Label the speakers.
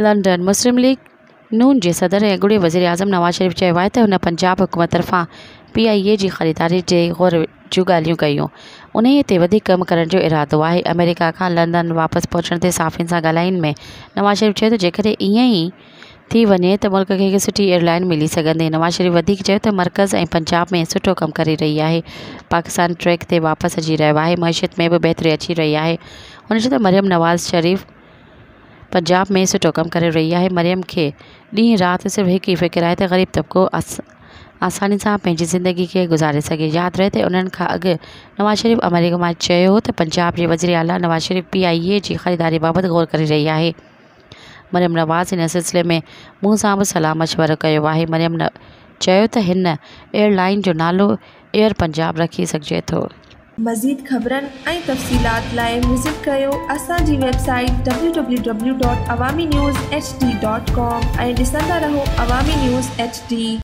Speaker 1: London मुस्लिम league नून जे सदर ऐं अॻूणे वज़ीर आज़म नवाज़ शरीफ़ चयो आहे त हुन पंजाब हुकूमत तरफ़ां PIA जी ख़रीदारी जे ग़ौर जूं ॻाल्हियूं कयूं। उन्हीअ ते वधीक कमु करण जो इरादो आहे। अमेरिका खां लंडन वापसि पहुचण ते साफ़ियुनि सां ॻाल्हाइनि में नवाज़ शरीफ़ चयो त जेकॾहिं ईअं ई थी वञे त मुल्क खे हिकु सुठी एयरलाइन मिली सघंदी। नवाज़ शरीफ़ वधीक चयो त मर्कज़ ऐं पंजाब में सुठो कमु करे रही आहे। पाकिस्तान ट्रैक ते वापसि अची रहियो आहे। मईशत में बि बहितरी अची रही आहे। हुन चयो त मरियम नवाज़ शरीफ़ पंजाब में सुठो कमु करे रही आहे। मरियम खे ॾींहुं राति सिर्फ़ु हिकु ई फ़िक्र आहे त ग़रीब तबिको आसानी सां पंहिंजी ज़िंदगी खे गुज़ारे सघे। यादि रहे त उन्हनि खां अॻु नवाज़ शरीफ़ अमेरिका मां चयो हो त पंजाब जे वज़ीर आला नवाज़ शरीफ़ PIA जी ख़रीदारी बाबति ग़ौर करे रही आहे। मरियम नवाज़ हिन सिलसिले में मूं सां बि सलाह मशवरो कयो आहे। मरियम चयो त हिन एयरलाइन जो नालो एयर पंजाब रखी सघिजे थो।
Speaker 2: मज़ीद ख़बरनि ऐं तफ़सीलात लाइ विज़िट कयो असांजी वेबसाइट www.awamiNewsHD.com ऐं ॾिसंदा रहो अवामी न्यूज़ HD।